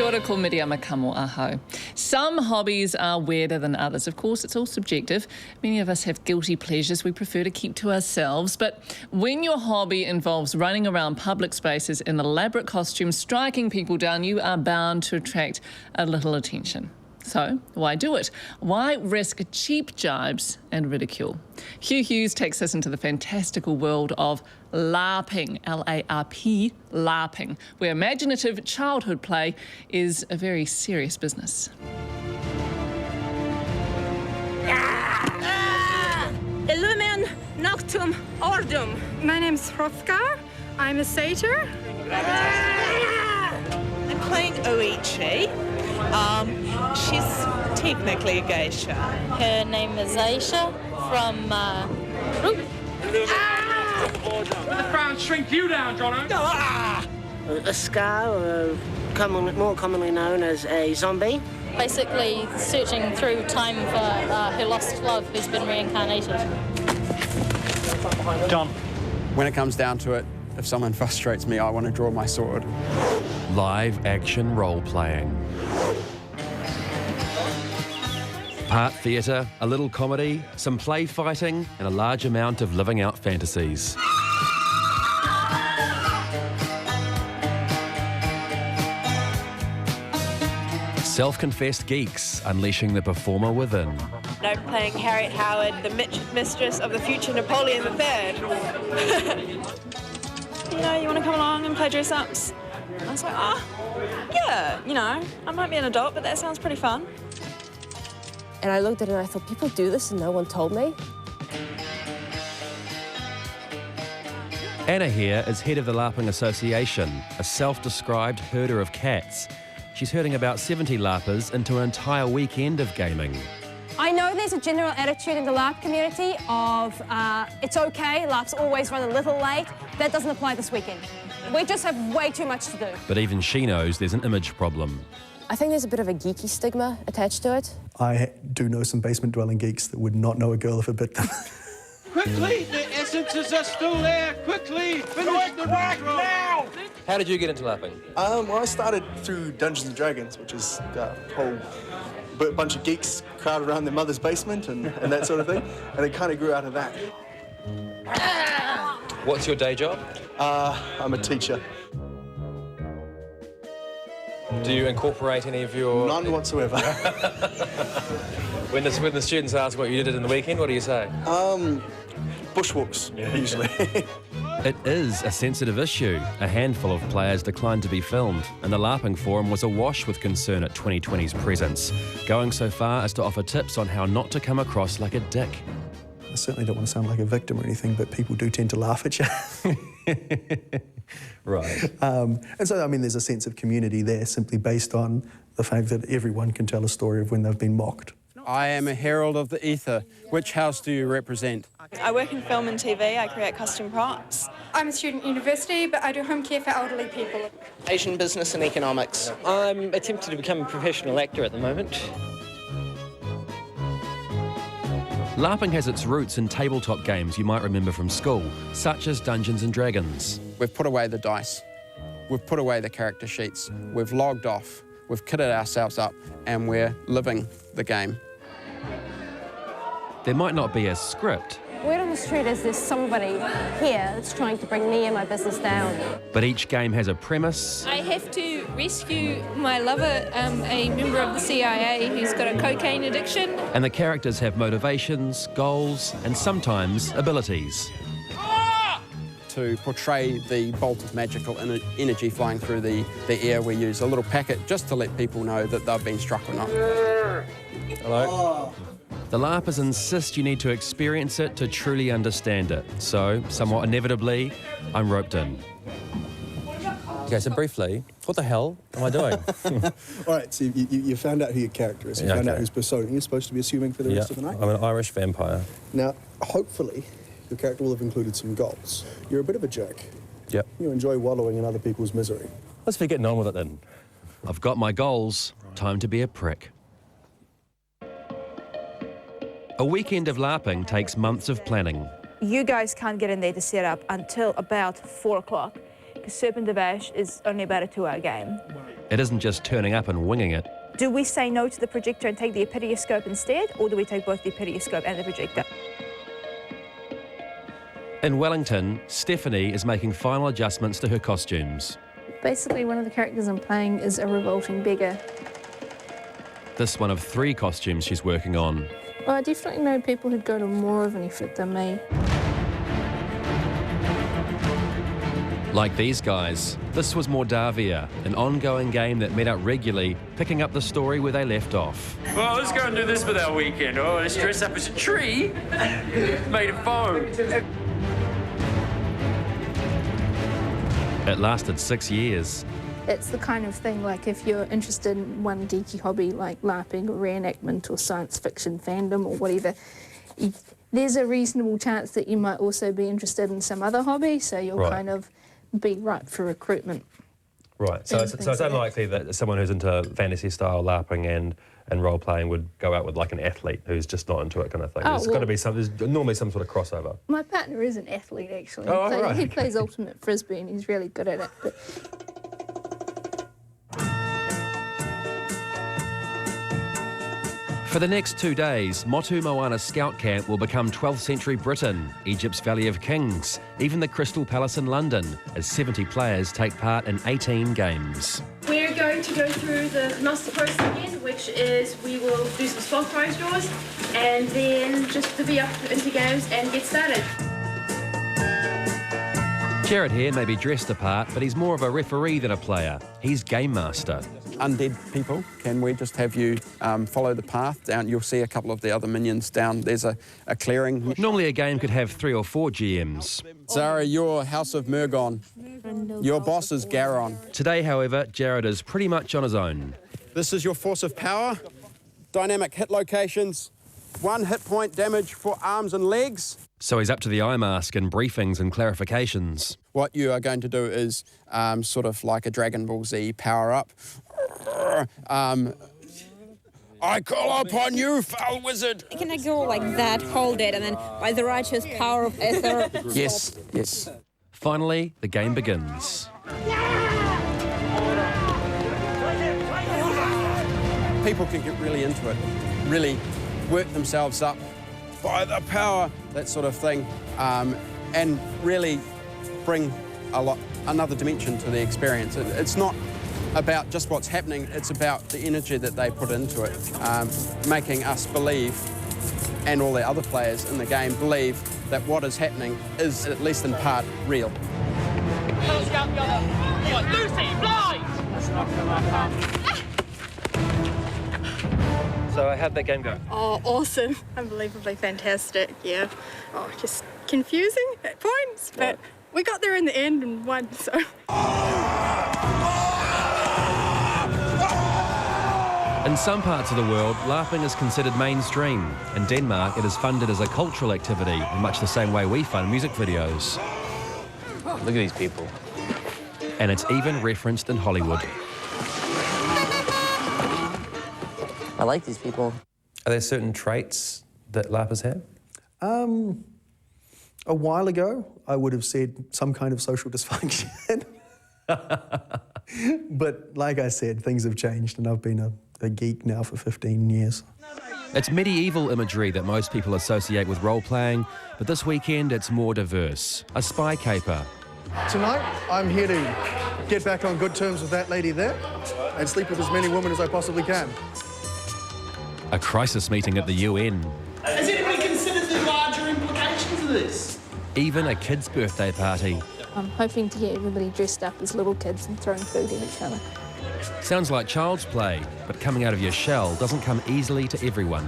ora ko Miriama kamo aho. Some hobbies are weirder than others. Of course, it's all subjective. Many of us have guilty pleasures we prefer to keep to ourselves. But when your hobby involves running around public spaces in elaborate costumes, striking people down, you are bound to attract a little attention. So, why do it? Why risk cheap jibes and ridicule? Hugh Hughes takes us into the fantastical world of LARPing, L-A-R-P, LARPing, where imaginative childhood play is a very serious business. Illumin Noctum Ordum. My name's Hrothgar. I'm a satyr. I'm playing Oichi. She's technically a geisha. Her name is Aisha from The crowd shrink you down, Jono. A scar, or more commonly known as a zombie. basically searching through time for her lost love who's been reincarnated. John. When it comes down to it, if someone frustrates me, I want to draw my sword. Live action role-playing. Part theatre, a little comedy, some play fighting, and a large amount of living out fantasies. Self-confessed geeks unleashing the performer within. No, playing Harriet Howard, the mistress of the future Napoleon III. You know, you want to come along and play dress-ups? I was like, yeah, you know, I might be an adult, but that sounds pretty fun. And I looked at it and I thought, people do this and no one told me? Anna here is head of the LARPing Association, a self-described herder of cats. She's herding about 70 LARPers into an entire weekend of gaming. I know there's a general attitude in the LARP community of it's okay, LARPs always run a little late. That doesn't apply this weekend. We just have way too much to do. But even she knows there's an image problem. I think there's a bit of a geeky stigma attached to it. I do know some basement-dwelling geeks that would not know a girl if it bit them. Quickly, the essences are still there. Quickly, finish the work now! How did you get into LARPing? Well, I started through Dungeons & Dragons, which is a whole bunch of geeks crowded around their mother's basement and that sort of thing, and it kind of grew out of that. What's your day job? I'm a teacher. Do you incorporate any of your... None whatsoever. When the students ask what you did in the weekend, what do you say? Bushwalks, usually. It is a sensitive issue. A handful of players declined to be filmed, and the LARPing forum was awash with concern at 2020's presence, going so far as to offer tips on how not to come across like a dick. I certainly don't want to sound like a victim or anything, but people do tend to laugh at you. Right. And so, I mean, there's a sense of community there simply based on the fact that everyone can tell a story of when they've been mocked. I am a herald of the ether. Which house do you represent? I work in film and TV. I create costume props. I'm a student at university, but I do home care for elderly people. Asian business and economics. I'm attempting to become a professional actor at the moment. LARPing has its roots in tabletop games you might remember from school, such as Dungeons & Dragons. We've put away the dice. We've put away the character sheets. We've logged off. We've kitted ourselves up, and we're living the game. There might not be a script, Word on the street is there's somebody here that's trying to bring me and my business down. but each game has a premise, I have to rescue my lover, a member of the CIA who's got a cocaine addiction. and the characters have motivations, goals, and sometimes abilities. To portray the bolt of magical energy flying through the air, we use a little packet just to let people know that they've been struck or not. Hello? The LARPers insist you need to experience it to truly understand it. So, somewhat inevitably, I'm roped in. Okay, so briefly, what the hell am I doing? All right, so you found out who your character is. You found out whose persona you're supposed to be assuming for the rest of the night. I'm an Irish vampire. Now, hopefully, your character will have included some goals. You're a bit of a jerk. Yep. You enjoy wallowing in other people's misery. Let's be getting on with it then. I've got my goals. Time to be a prick. A weekend of LARPing takes months of planning. You guys can't get in there to set up until about 4 o'clock. because Serpent of Ash is only about a 2-hour game. It isn't just turning up and winging it. Do we say no to the projector and take the epitoscope instead, or do we take both the epitoscope and the projector? In Wellington, Stephanie is making final adjustments to her costumes. Basically, one of the characters I'm playing is a revolting beggar. This one of 3 costumes she's working on. Well, I definitely know people who'd go to more of an effort than me. Like these guys, this was Mordavia, an ongoing game that met up regularly, picking up the story where they left off. Well, let's go and do this with our weekend. Oh, let's dress up as a tree made of foam. It lasted 6 years. It's the kind of thing, like, if you're interested in one geeky hobby like LARPing or reenactment or science fiction fandom or whatever, there's a reasonable chance that you might also be interested in some other hobby, so you'll kind of be ripe for recruitment. Right, so it's unlikely that someone who's into fantasy-style LARPing and role-playing would go out with, like, an athlete who's just not into it kind of thing. There's got to be there's normally some sort of crossover. My partner is an athlete, actually. Oh, right. He plays ultimate frisbee and he's really good at it. But for the next 2 days, Motu Moana Scout Camp will become 12th century Britain, Egypt's Valley of Kings, even the Crystal Palace in London, as 70 players take part in 18 games. We're going to go through the muster process again, which is we will do some spot prize draws and then just divvy up into games and get started. Jared here may be dressed apart, but he's more of a referee than a player. He's game master. Undead people, can we just have you follow the path down? You'll see a couple of the other minions down. There's a clearing. Normally a game could have 3 or 4 GMs. Zara, you're House of Murgon. Your boss is Garon. Today, however, Jared is pretty much on his own. This is your force of power. Dynamic hit locations. 1 hit point damage for arms and legs. So he's up to the eye mask and briefings and clarifications. What you are going to do is sort of like a Dragon Ball Z power-up. I call upon you, foul wizard! Can I go like that, hold it, and then by the righteous power of Ether... Yes, yes. Finally, the game begins. People can get really into it, really work themselves up by the power, that sort of thing, and really bring another dimension to the experience. It's not about just what's happening, it's about the energy that they put into it, making us believe, and all the other players in the game believe, that what is happening is, at least in part, real. Lucy, fly! So how'd that game go? Oh, awesome. Unbelievably fantastic, yeah. Oh, just confusing at points, but we got there in the end and won, so... In some parts of the world, LARPing is considered mainstream. In Denmark, it is funded as a cultural activity, in much the same way we fund music videos. Look at these people. And it's even referenced in Hollywood. I like these people. Are there certain traits that LARPers have? A while ago, I would have said some kind of social dysfunction. But like I said, things have changed and I've been a geek now for 15 years. It's medieval imagery that most people associate with role-playing, but this weekend it's more diverse. A spy caper. Tonight, I'm here to get back on good terms with that lady there and sleep with as many women as I possibly can. A crisis meeting at the UN. Has anybody considered the larger implications of this? Even a kid's birthday party. I'm hoping to get everybody dressed up as little kids and throwing food at each other. Sounds like child's play, but coming out of your shell doesn't come easily to everyone.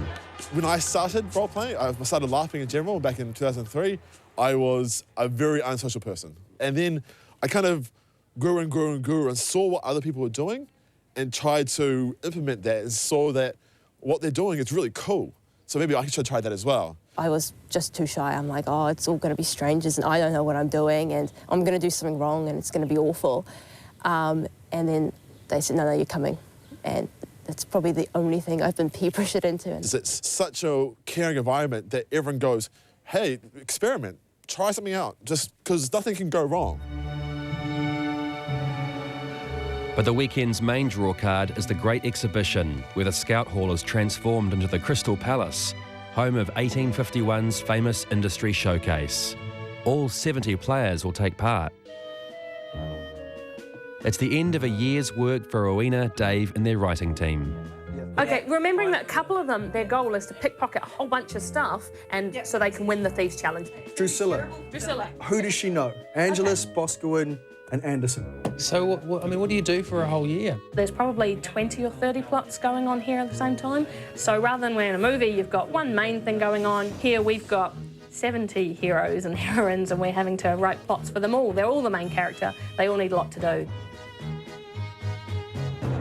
When I started role-playing, I started LARPing in general back in 2003, I was a very unsocial person. And then I kind of grew and grew and grew and saw what other people were doing and tried to implement that and saw that what they're doing is really cool. So maybe I should try that as well. I was just too shy. I'm like, oh, it's all going to be strangers and I don't know what I'm doing and I'm going to do something wrong and it's going to be awful. And then they said, no, you're coming. And that's probably the only thing I've been peer pressured into. It's such a caring environment that everyone goes, hey, experiment, try something out, just because nothing can go wrong. But the weekend's main draw card is the Great Exhibition, where the Scout Hall is transformed into the Crystal Palace, home of 1851's famous industry showcase. All 70 players will take part. It's the end of a year's work for Rowena, Dave and their writing team. Okay, remembering that a couple of them, their goal is to pickpocket a whole bunch of stuff and so they can win the Thieves Challenge. Drusilla. Who does she know? Angelis, Boscawen and Anderson. So, what do you do for a whole year? There's probably 20 or 30 plots going on here at the same time. So rather than when in a movie you've got one main thing going on, here we've got 70 heroes and heroines and we're having to write plots for them all. They're all the main character. They all need a lot to do.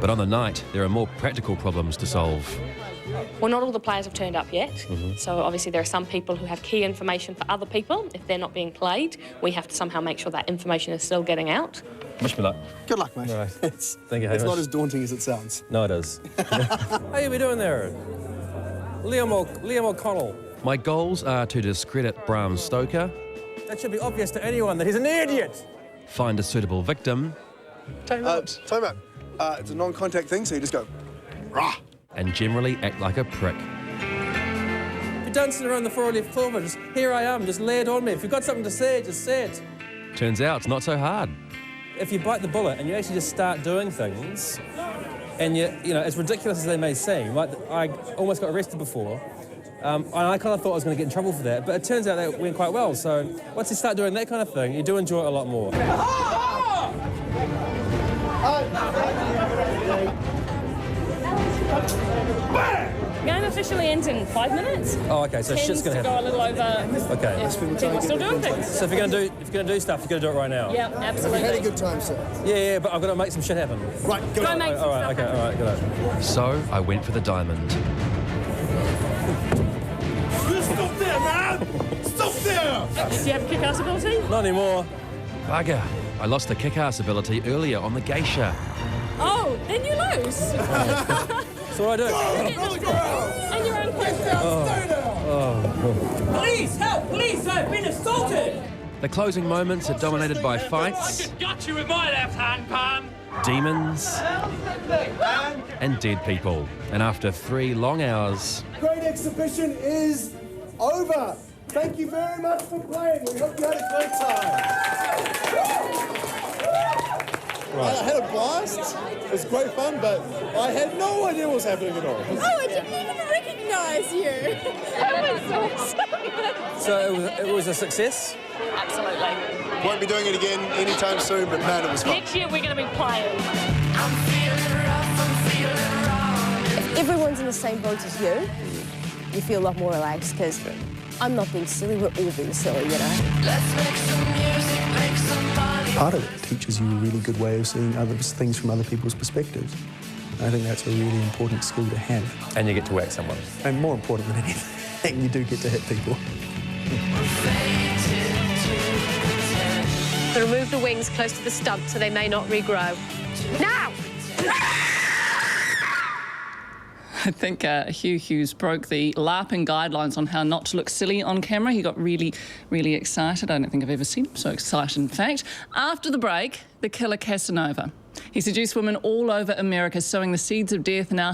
But on the night, there are more practical problems to solve. Well, not all the players have turned up yet. So obviously there are some people who have key information for other people. If they're not being played, we have to somehow make sure that information is still getting out. Wish me luck. Good luck, mate. Right. Thank you, It's Hamish. not as daunting as it sounds. No, it is. How you doing there? Liam O'Connell. My goals are to discredit Bram Stoker, That should be obvious to anyone that he's an idiot. find a suitable victim, Time out. It's a non-contact thing, so you just go, rah. and generally act like a prick. If you're dancing around the four-leaf clover, just here I am, just lay it on me. If you've got something to say, just say it. Turns out it's not so hard. If you bite the bullet and you actually just start doing things, and you know, as ridiculous as they may seem, like I almost got arrested before, and I kind of thought I was going to get in trouble for that, but it turns out that went quite well. So once you start doing that kind of thing, you do enjoy it a lot more. Game officially ends in 5 minutes. Oh, okay, so shit's going to go a happen. little over. Okay. People are still doing things. So if you're going to do stuff, you've got to do it right now. Yeah, absolutely. Had a good time, sir. Yeah, but I've got to make some shit happen. Right, Go make some All right, stuff okay, all right, good. So I went for the diamond. Stop there, man! Stop there! Do you have kick-ass ability? Not anymore. Bugger. I lost the kick-ass ability earlier on the geisha. Oh, then you lose. So what do I do? And you're unconscious. Police, help! Police, I've been assaulted! The closing moments are dominated by fights, Got you with my left hand, Pam! demons, and dead people. And after 3 long hours, Great Exhibition is over. Thank you very much for playing. We hope you had a great time. I had a blast. It was great fun, but I had no idea what was happening at all. Oh, I didn't even recognize you. That was so exciting. So it was a success? Absolutely. Won't be doing it again anytime soon, but man, it was fun. Next year we're going to be playing. If everyone's in the same boat as you, you feel a lot more relaxed because I'm not being silly, we're all being silly, you know? Let's make some music, make some money. Part of it teaches you a really good way of seeing things from other people's perspectives. I think that's a really important skill to have. And you get to whack someone. And more important than anything, you do get to hit people. So remove the wings close to the stump so they may not regrow. Now! I think Hugh Hughes broke the LARPing guidelines on how not to look silly on camera. He got really, really excited. I don't think I've ever seen him so excited, in fact. After the break, the killer Casanova. He seduced women all over America, sowing the seeds of death, and now